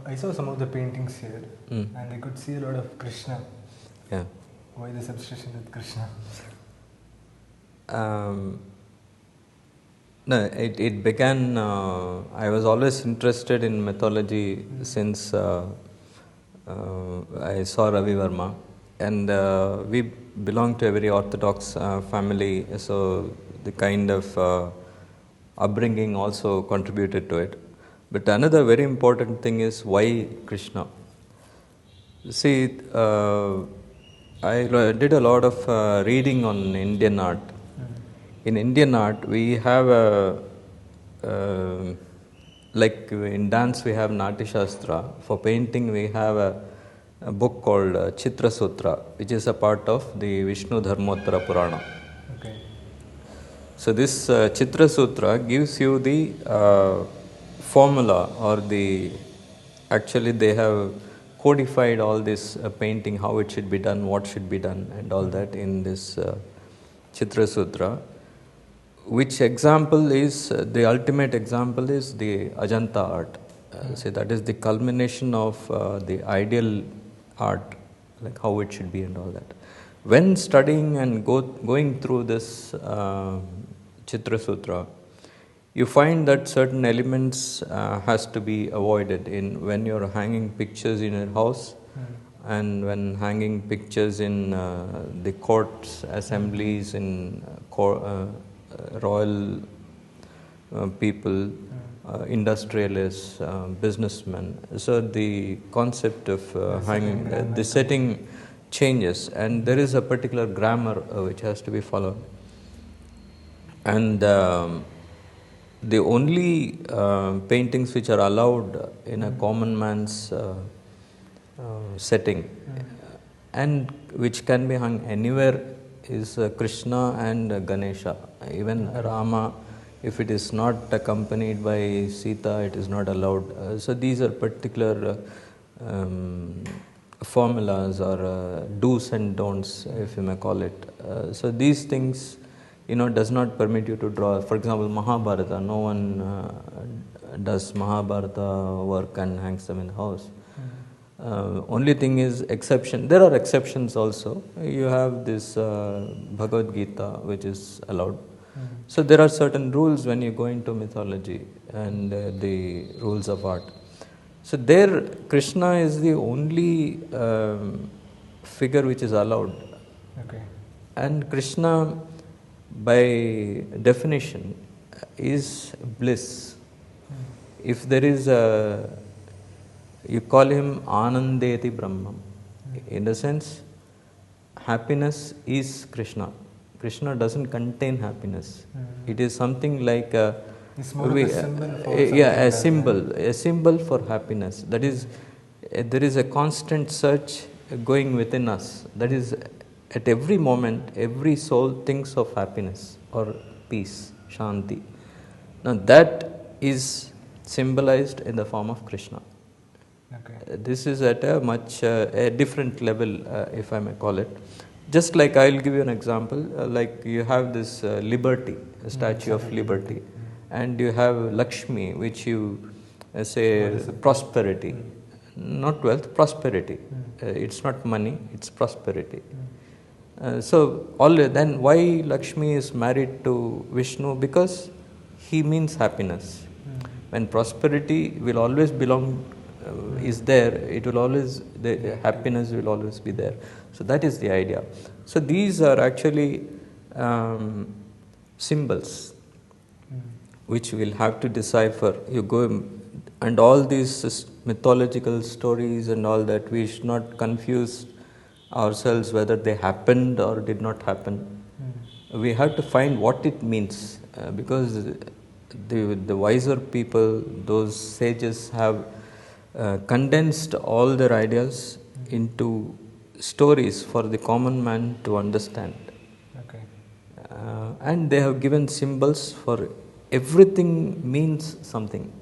I saw some of the paintings here, and I could see a lot of Krishna. Yeah. Why this obsession with Krishna? No, it began. I was always interested in mythology since I saw Ravi Verma, and we belong to a very orthodox family, so the kind of upbringing also contributed to it. But another very important thing is why Krishna. See, I did a lot of reading on Indian art. In Indian art, we have like in dance we have Natya Shastra. For painting, we have a book called Chitra Sutra, which is a part of the Vishnu Dharmottara Purana. Okay. So this Chitra Sutra gives you the formula, or actually they have codified all this painting, how it should be done, what should be done, and all that in this Chitra Sutra. Which example is, the ultimate example is the Ajanta art. So that is the culmination of the ideal art, like how it should be and all that. When studying and going through this Chitra Sutra, you find that certain elements has to be avoided when you're hanging pictures in your house, and when hanging pictures in the courts, assemblies, in royal people, industrialists, businessmen. So the concept of hanging, the setting changes, and there is a particular grammar which has to be followed. And the only paintings which are allowed in a common man's setting and which can be hung anywhere is Krishna and Ganesha. Even Rama, if it is not accompanied by Sita, it is not allowed. So these are particular formulas or do's and don'ts, if you may call it. So these things, does not permit you to draw. For example, Mahabharata, no one does Mahabharata work and hangs them in the house. Only thing is exception. There are exceptions also. You have this Bhagavad Gita, which is allowed. So there are certain rules when you go into mythology and the rules of art. So there, Krishna is the only figure which is allowed. Okay. And Krishna, by definition, is bliss. If there is you call him Anandeti Brahmam. In the sense, happiness is Krishna. Krishna doesn't contain happiness. It is something like it's more of a symbol for a symbol for happiness. That is, there is a constant search going within us. That is, at every moment, every soul thinks of happiness or peace, Shanti. Now that is symbolized in the form of Krishna. Okay. This is at a much a different level, if I may call it. Just like I'll give you an example, like you have this liberty, a statue of liberty, and you have Lakshmi, which you say prosperity, not wealth, prosperity. It's not money, it's prosperity. So then why Lakshmi is married to Vishnu? Because he means happiness. When prosperity will always belong, is there, it will always, the happiness will always be there. So that is the idea. So these are actually symbols which we'll have to decipher. You go, and all these mythological stories and all that, we should not confuse ourselves whether they happened or did not happen. We have to find what it means, because the wiser people, those sages, have condensed all their ideas into stories for the common man to understand. Okay. And they have given symbols for everything, means something.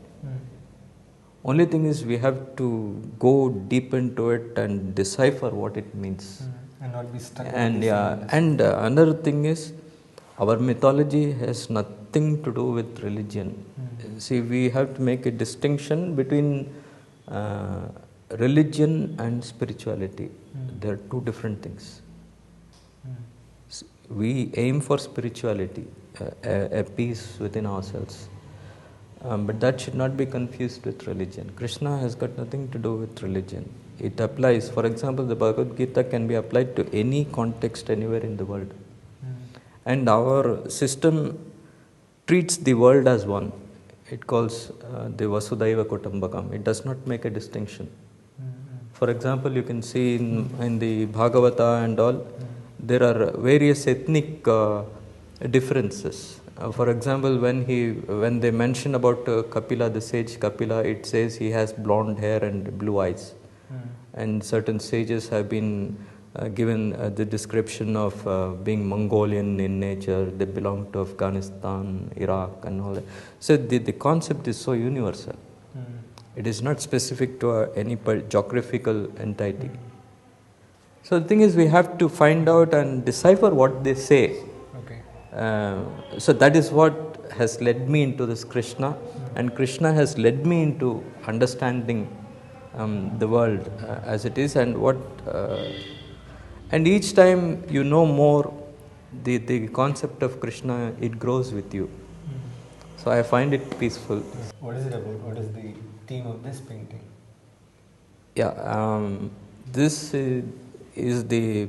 Only thing is we have to go deep into it and decipher what it means. And not be stuck. And another thing is, our mythology has nothing to do with religion. See, we have to make a distinction between uh, religion and spirituality, they're two different things. We aim for spirituality, a peace within ourselves. But that should not be confused with religion. Krishna has got nothing to do with religion. It applies, for example, the Bhagavad Gita can be applied to any context anywhere in the world. And our system treats the world as one. It calls the Vasudhaiva Kutumbakam. It does not make a distinction. For example, you can see in the Bhagavata and all, there are various ethnic differences. For example, when they mention about Kapila, the sage Kapila, it says he has blonde hair and blue eyes. And certain sages have been given the description of being Mongolian in nature. They belong to Afghanistan, Iraq and all that. So the concept is so universal. It is not specific to any geographical entity. So the thing is, we have to find out and decipher what they say. So that is what has led me into this Krishna, and Krishna has led me into understanding the world as it is, and and each time you know more, the concept of Krishna, it grows with you. So I find it peaceful. What is it about? What is the theme of this painting? Yeah, this is the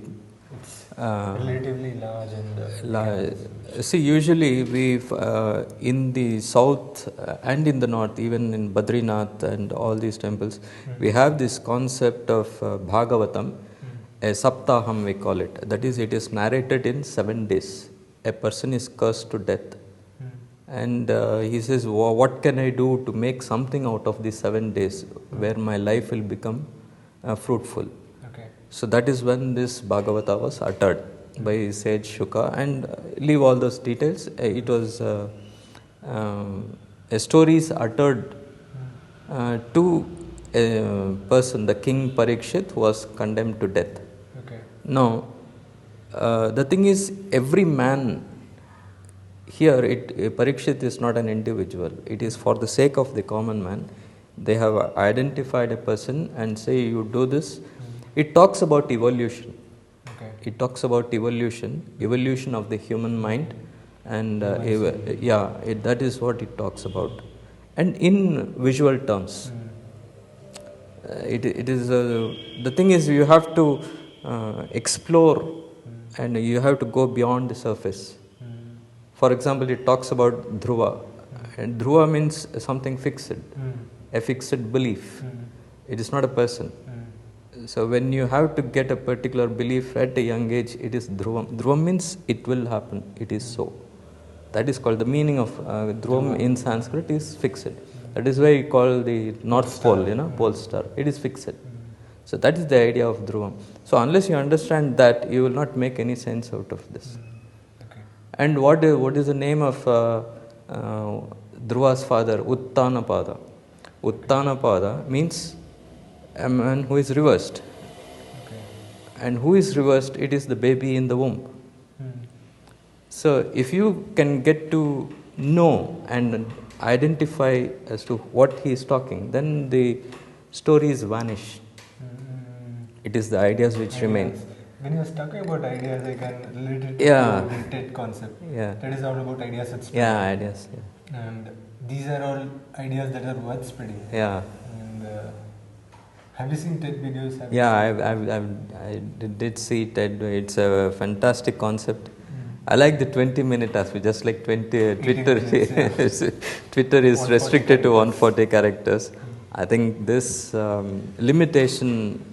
relatively large and see, usually we in the south and in the north, even in Badrinath and all these temples, we have this concept of Bhagavatam, a Saptaham we call it. That is, it is narrated in 7 days. A person is cursed to death. And he says, what can I do to make something out of these 7 days where my life will become fruitful? So that is when this Bhagavata was uttered by sage Shuka, and leave all those details. It was a stories uttered to a person, the king Parikshit, who was condemned to death. Now, the thing is, every man here, Parikshit is not an individual. It is for the sake of the common man. They have identified a person and say, you do this. It talks about evolution. It talks about evolution of the human mind, and that is what it talks about. And in visual terms, it is the thing is, you have to explore, and you have to go beyond the surface. For example, it talks about Dhruva, and Dhruva means something fixed, a fixed belief. It is not a person. So when you have to get a particular belief at a young age, it is Dhruvam. Dhruvam means it will happen, it is so. That is called, the meaning of Dhruvam in Sanskrit is fixed. That is why you call the North Pole, pole star. It is fixed. So that is the idea of Dhruvam. So unless you understand that, you will not make any sense out of this. And what is the name of Dhruva's father? Uttanapada. Uttanapada means a man who is reversed. And who is reversed? It is the baby in the womb. So if you can get to know and identify as to what he is talking, then the stories vanish. It is the ideas which remain. When you are talking about ideas, I can relate it to the TED concept. That is all about ideas that spread. Ideas. And these are all ideas that are worth spreading. And have you seen TED videos? I did see TED. It's a fantastic concept. I like the 20-minute aspect, just like Twitter. Minutes, Twitter is restricted to 140 characters. I think this limitation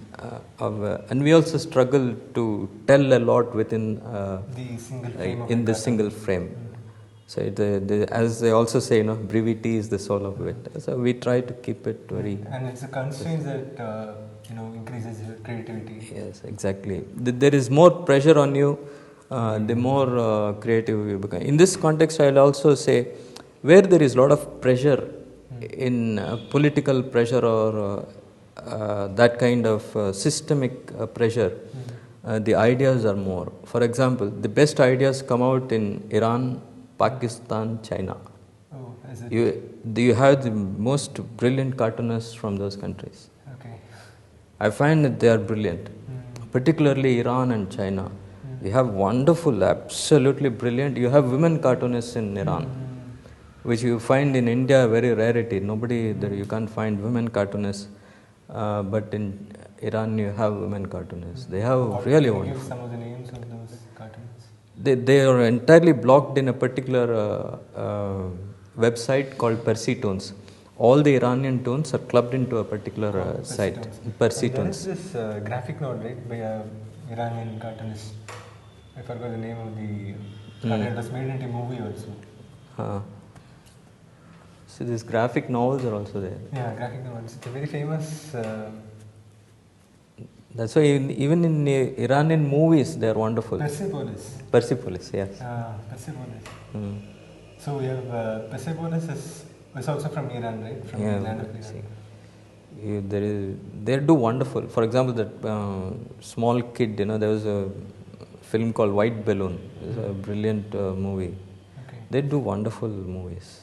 and we also struggle to tell a lot within the single frame. So as they also say, brevity is the soul of wit. So we try to keep it very. And it's a constraint that increases your creativity. Yes, exactly. There is more pressure on you, the more creative you become. In this context, I'll also say, where there is a lot of pressure in political pressure or that kind of systemic pressure, the ideas are more. For example, the best ideas come out in Iran, Pakistan, China. Oh, is it? you have the most brilliant cartoonists from those countries. Okay. I find that they are brilliant, particularly Iran and China. You have wonderful, absolutely brilliant. You have women cartoonists in Iran, which you find in India very rarity. Nobody there, you can't find women cartoonists, but in Iran you have women cartoonists. They have really Can you wonderful. give some of the names of those cartoons? They are entirely blocked in a particular website called Percy Toons. All the Iranian toons are clubbed into a particular site. Percy Toons. There is this graphic novel, right, by a Iranian cartoonist. I forgot the name of the cartoon. It was made into a movie also. So these graphic novels are also there. Yeah, graphic novels. It's a very famous. That's why even in Iranian movies they are wonderful. Persepolis, yes. Persepolis. So we have Persepolis is also from Iran, right? From the land of Iran. They do wonderful. For example, that small kid, there was a film called White Balloon. It's a brilliant movie. Okay. They do wonderful movies.